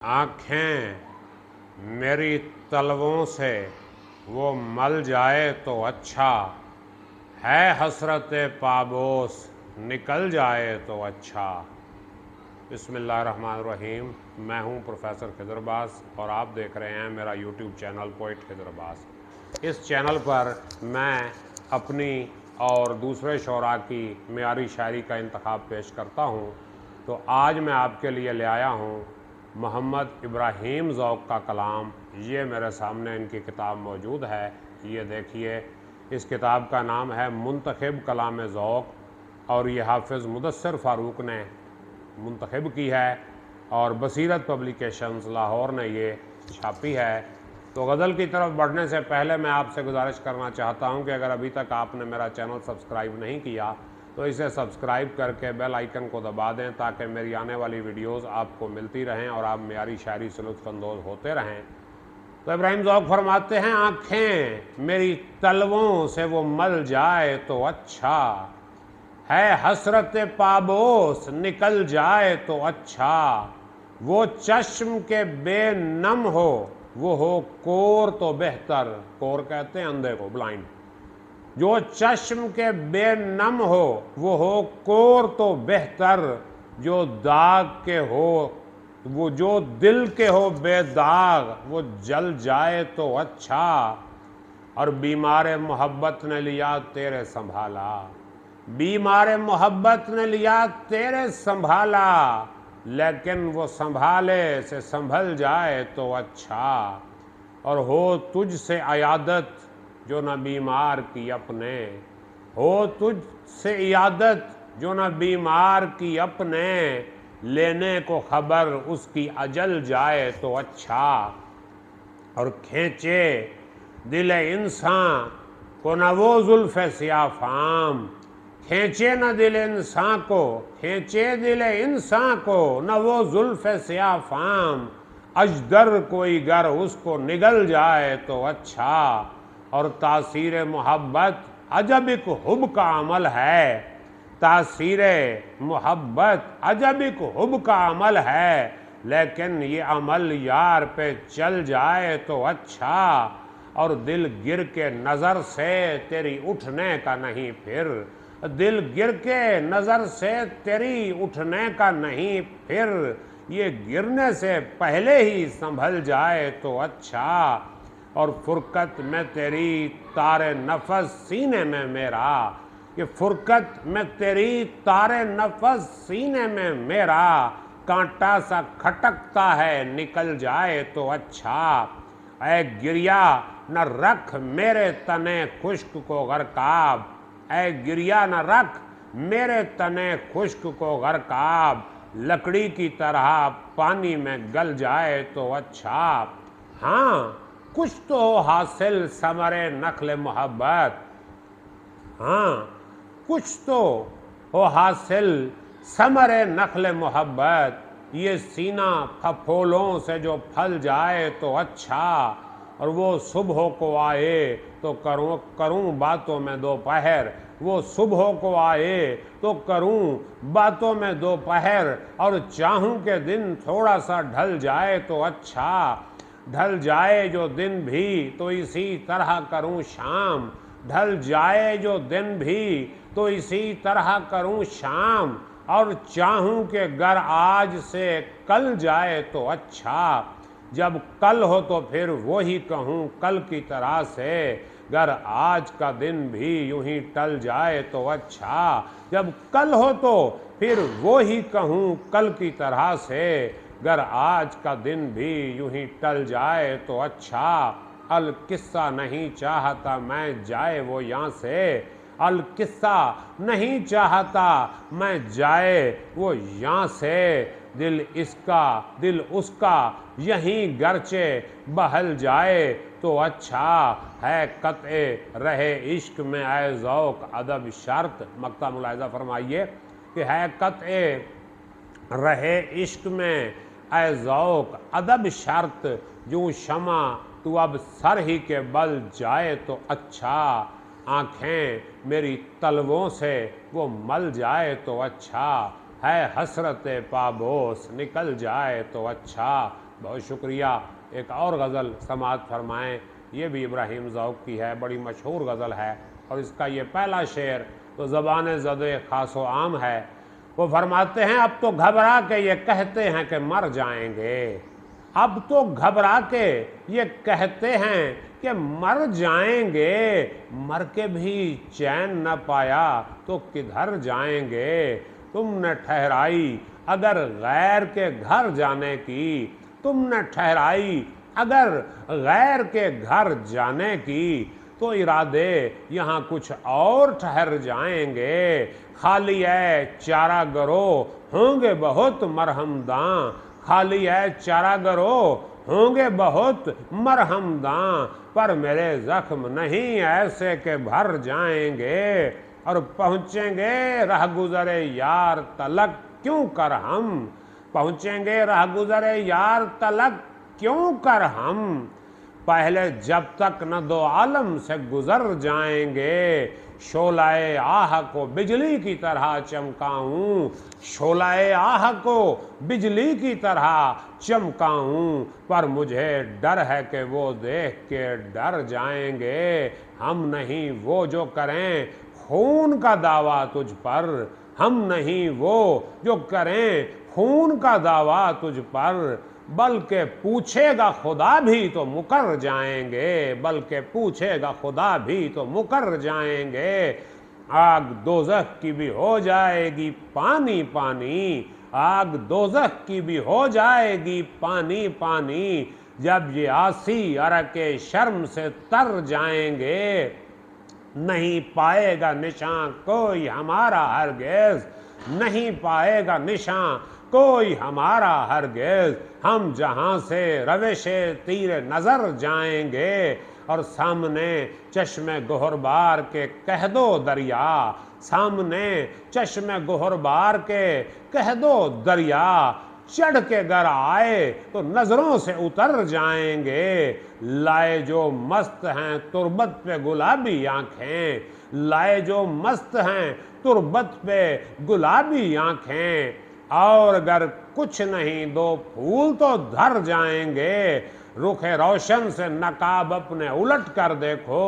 आँखें मेरी तलवों से वो मल जाए तो अच्छा है, हसरत पाबोस निकल जाए तो अच्छा। बिस्मिल्लाहिर्रहमानिर्रहीम। मैं हूं प्रोफेसर खिदर अब्बास और आप देख रहे हैं मेरा YouTube channel poet Khidr Abbas. इस चैनल पर मैं अपनी और दूसरे शोरा की मेयारी शायरी का इंतखाब पेश करता हूं। तो आज मैं आपके लिए ले आया हूं मोहम्मद इब्राहीम ज़ौक़ का कलाम। ये मेरे सामने इनकी किताब मौजूद है, ये देखिए। इस किताब का नाम है मुंतखब कलाम ज़ौक़ और ये हाफिज़ मुदस्सिर फ़ारूक ने मुंतखब की है और बसीरत पब्लिकेशंस लाहौर ने ये छापी है। तो गज़ल की तरफ बढ़ने से पहले मैं आपसे गुजारिश करना चाहता हूं कि अगर अभी तक आपने मेरा चैनल सब्सक्राइब नहीं किया तो इसे सब्सक्राइब करके बेल आइकन को दबा दें ताकि मेरी आने वाली वीडियोस आपको मिलती रहें और आप मेरी शायरी से लुत्फ़अंदोज़ होते रहें। तो इब्राहीम ज़ौक़ फरमाते हैं, आँखें मेरी तलवों से वो मल जाए तो अच्छा है, हसरत पाबोस निकल जाए तो अच्छा। वो चश्म के बेनम हो वो हो कोर तो बेहतर। कोर कहते हैं अंधे को, ब्लाइंड। जो चश्म के बेनम हो वो हो कोर तो बेहतर। जो दाग के हो वो, जो दिल के हो बेदाग वो जल जाए तो अच्छा। और बीमार मोहब्बत ने लिया तेरे संभाला, बीमार मोहब्बत ने लिया तेरे संभाला, लेकिन वो संभाले से संभल जाए तो अच्छा। और हो तुझ से अयादत जो न बीमार की अपने, हो तुझ से इयादत जो न बीमार की अपने, लेने को खबर उसकी अजल जाए तो अच्छा। और खींचे दिल इंसान को न वो जुल्फ़े सियाफ़ाम, खींचे न दिल इंसान को, खींचे दिल इंसान को न वो जुल्फ़े सियाफ़ाम, अजदर कोई गर उसको निगल जाए तो अच्छा। और तासीर मोहब्बत अजब एक हुब का अमल है, तासीर मोहब्बत अजब एक हुब का अमल है, लेकिन ये अमल यार पे चल जाए तो अच्छा। और दिल गिर के नज़र से तेरी उठने का नहीं फिर, दिल गिर के नज़र से तेरी उठने का नहीं फिर, ये गिरने से पहले ही संभल जाए तो अच्छा। और फुरकत में तेरी तारे नफस सीने में मेरा, ये फुरकत में तेरी तारे नफस सीने में मेरा, कांटा सा खटकता है निकल जाए तो अच्छा। ऐ गिरिया न रख मेरे तने खुश्क को गरकाब, ऐ गिरिया न रख मेरे तने खुश्क को गरकाब, लकड़ी की तरह पानी में गल जाए तो अच्छा। हाँ कुछ तो हो हासिल समरे नखले मोहब्बत, हाँ कुछ तो हो हासिल समरे नखले मोहब्बत, ये सीना फफोलों से जो फल जाए तो अच्छा। और वो सुबह को आए तो करूं बातों में दोपहर, वो सुबह को आए तो करूं बातों में दोपहर, और चाहूं के दिन थोड़ा सा ढल जाए तो अच्छा। ढल जाए जो दिन भी तो इसी तरह करूं शाम, ढल जाए जो दिन भी तो इसी तरह करूं शाम, और चाहूं कि गर आज से कल जाए तो अच्छा। जब कल हो तो फिर वो ही कहूँ कल की तरह से, गर आज का दिन भी यूं ही टल जाए तो अच्छा। जब कल हो तो फिर वो ही कहूँ कल की तरह से, गर आज का दिन भी यूं ही टल जाए तो अच्छा। अल किस्सा नहीं चाहता मैं जाए वो यहाँ से, अल किस्सा नहीं चाहता मैं जाए वो यहाँ से, दिल इसका दिल उसका यहीं गरचे बहल जाए तो अच्छा है। कत्ए रहे इश्क में आए ज़ौक़ अदब शर्त, मक्ता मुलाहिज़ा फरमाइए कि है कत्ए रहे इश्क में आए ज़ौक़ अदब शर्त, यूँ शमा तू अब सर ही के बल जाए तो अच्छा। आँखें मेरी तलवों से वो मल जाए तो अच्छा है, हसरत पाबोस निकल जाए तो अच्छा। बहुत शुक्रिया। एक और गज़ल समाअत फरमाएँ, ये भी इब्राहिम ज़ौक़ की है, बड़ी मशहूर गज़ल है और इसका ये पहला शेर तो ज़बान ज़दे ख़ासो आम है। वो फरमाते हैं, अब तो घबरा के ये कहते हैं कि मर जाएंगे, अब तो घबरा के ये कहते हैं कि मर जाएंगे, मर के भी चैन न पाया तो किधर जाएंगे। तुमने ठहराई अगर गैर के घर जाने की, तुमने ठहराई अगर गैर के घर जाने की, तो इरादे यहाँ कुछ और ठहर जाएंगे। खाली है चारागरो होंगे बहुत मरहमदां, खाली है चारागरो होंगे बहुत मरहमदां, पर मेरे जख्म नहीं ऐसे के भर जाएंगे। और पहुँचेंगे राह गुज़रे यार तलक क्यों कर हम, पहुँचेंगे राह गुज़रे यार तलक क्यों कर हम, पहले जब तक न दो आलम से गुजर जाएंगे। शोलाए आह को बिजली की तरह चमकाऊं, शोलाए आह को बिजली की तरह चमकाऊं, पर मुझे डर है कि वो देख के डर जाएंगे। हम नहीं वो जो करें खून का दावा तुझ पर, हम नहीं वो जो करें खून का दावा तुझ पर, बल्कि पूछेगा खुदा भी तो मुकर जाएंगे, बल्कि पूछेगा खुदा भी तो मुकर जाएंगे। आग दोज़ख की भी हो जाएगी पानी पानी, आग दोज़ख की भी हो जाएगी पानी पानी, जब ये आसी अरके शर्म से तर जाएंगे। नहीं पाएगा निशान कोई हमारा हरगिज़, नहीं पाएगा निशान कोई हमारा हरगिज़, हम जहाँ से रविशे तीर नज़र जाएंगे। और सामने चश्मे गोहरबार के कह दो दरिया, सामने चश्मे गोहरबार के कह दो दरिया, चढ़ के गर आए तो नजरों से उतर जाएंगे। लाए जो मस्त हैं तुरबत पे गुलाबी आंखें, लाए जो मस्त हैं तुरबत पे गुलाबी आंखें, और अगर कुछ नहीं दो फूल तो धर जाएंगे। रुखे रोशन से नकाब अपने उलट कर देखो,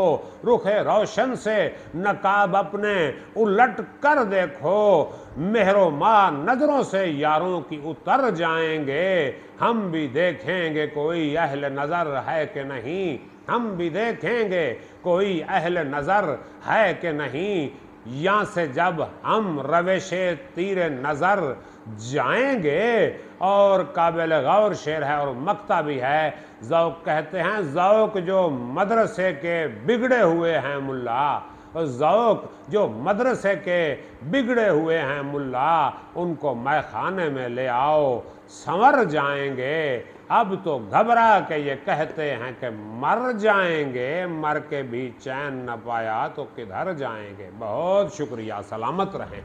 रुखे रोशन से नकाब अपने उलट कर देखो, मेहरो माँ नजरों से यारों की उतर जाएंगे। हम भी देखेंगे कोई अहल नजर है कि नहीं, हम भी देखेंगे कोई अहल नजर है कि नहीं, यहाँ से जब हम रवेशे तीरे नजर जाएंगे। और काबिल गौर शेर है और मक्ता भी है। ज़ौक़ कहते हैं, ज़ौक़ जो मदरसे के बिगड़े हुए हैं मुल्ला, और ज़ौक़ जो मदरसे के बिगड़े हुए हैं मुल्ला, उनको मैखाने में ले आओ संवर जाएंगे। अब तो घबरा के ये कहते हैं कि मर जाएंगे, मर के भी चैन न पाया तो किधर जाएंगे। बहुत शुक्रिया, सलामत रहें।